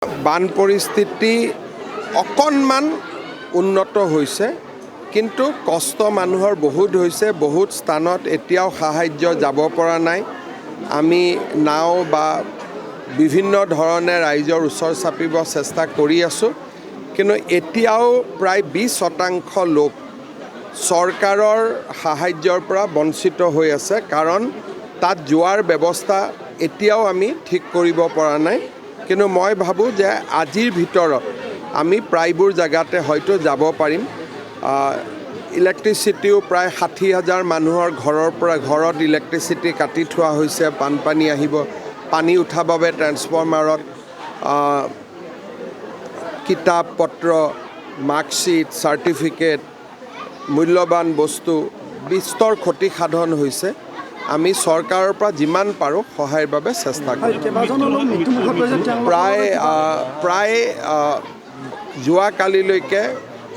বান পৰিস্থিতি অকণমান উন্নত হৈছে, কিন্তু কষ্ট মানুহৰ বহুত হৈছে। বহুত স্থানত এতিয়াও সাহায্য যাব পৰা নাই। আমি নাও বা বিভিন্ন ধৰণে ৰাইজৰ ওচৰ চাপিব চেষ্টা কৰি আছোঁ, কিন্তু এতিয়াও প্ৰায় 20% লোক চৰকাৰৰ সাহায্যৰ পৰা বঞ্চিত হৈ আছে, কাৰণ তাত যোৱাৰ ব্যৱস্থা এতিয়াও আমি ঠিক কৰিব পৰা নাই। কিন্তু মই ভাবোঁ যে আজিৰ ভিতৰত আমি প্ৰায়বোৰ জেগাতে হয়তো যাব পাৰিম। ইলেক্ট্ৰিচিটিও প্ৰায় 60,000 মানুহৰ ঘৰত ইলেক্ট্ৰিচিটি কাটি থোৱা হৈছে। বানপানী আহিব, পানী উঠাৰ বাবে ট্ৰেন্সফৰ্মাৰত কিতাপ পত্ৰ, মাৰ্কশ্বিট, চাৰ্টিফিকেট, মূল্যৱান বস্তু বিস্তৰ ক্ষতি সাধন হৈছে। আমি চৰকাৰৰ পৰা যিমান পাৰোঁ সহায়ৰ বাবে চেষ্টা কৰিম। প্ৰায় যোৱাকালিলৈকে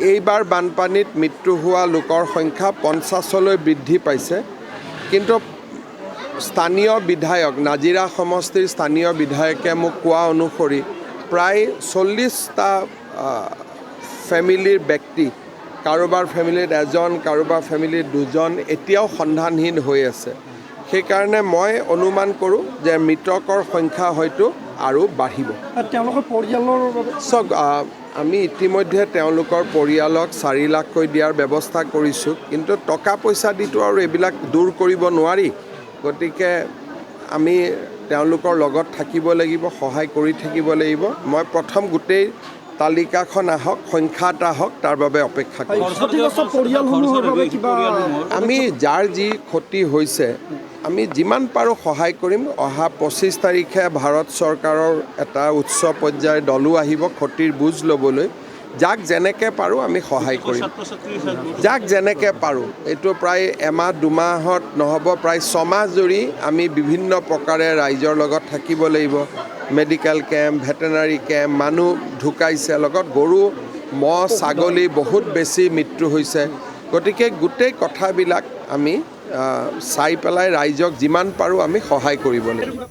এইবাৰ বানপানীত মৃত্যু হোৱা লোকৰ সংখ্যা 50লৈ বৃদ্ধি পাইছে। কিন্তু স্থানীয় বিধায়ক, নাজিৰা সমষ্টিৰ স্থানীয় বিধায়কে মোক কোৱা অনুসৰি প্ৰায় 40টা ফেমিলিৰ ব্যক্তি, কাৰোবাৰ ফেমিলিত এজন, কাৰোবাৰ ফেমিলিত দুজন এতিয়াও সন্ধানহীন হৈ আছে। সেইকাৰণে মই অনুমান কৰোঁ যে মৃতকৰ সংখ্যা হয়তো আৰু বাঢ়িব। তেওঁলোকৰ পৰিয়ালৰ চাওক, আমি ইতিমধ্যে তেওঁলোকৰ পৰিয়ালক 4 লাখকৈ দিয়াৰ ব্যৱস্থা কৰিছোঁ, কিন্তু টকা পইচা দিটো আৰু এইবিলাক দূৰ কৰিব নোৱাৰি। গতিকে আমি তেওঁলোকৰ লগত থাকিব লাগিব, সহায় কৰি থাকিব লাগিব। মই প্ৰথম গোটেই তালিকাখন আহক, সংখ্যা এটা আহক, তাৰ বাবে অপেক্ষা কৰিছোঁ। আমি যাৰ যি ক্ষতি হৈছে আমি যিমান পাৰোঁ সহায় কৰিম। অহা 25 তাৰিখে ভাৰত চৰকাৰৰ এটা উচ্চ পৰ্যায়ৰ দলো আহিব ক্ষতিৰ বুজ ল'বলৈ। যাক যেনেকৈ পাৰোঁ আমি সহায় কৰিম, যাক যেনেকৈ পাৰোঁ। এইটো প্ৰায় এমাহ 2 মাহত নহ'ব, প্ৰায় 6 মাহ জুৰি আমি বিভিন্ন প্ৰকাৰে ৰাইজৰ লগত থাকিব লাগিব। মেডিকেল কেম্প, ভেটেনাৰী কেম্প, মানুহ ঢুকাইছে, লগত গৰু, ম'হ, ছাগলী বহুত বেছি মৃত্যু হৈছে। গতিকে গোটেই কথাবিলাক আমি চাই পেলাই ৰাইজক যিমান পাৰোঁ আমি সহায় কৰিব লাগিব।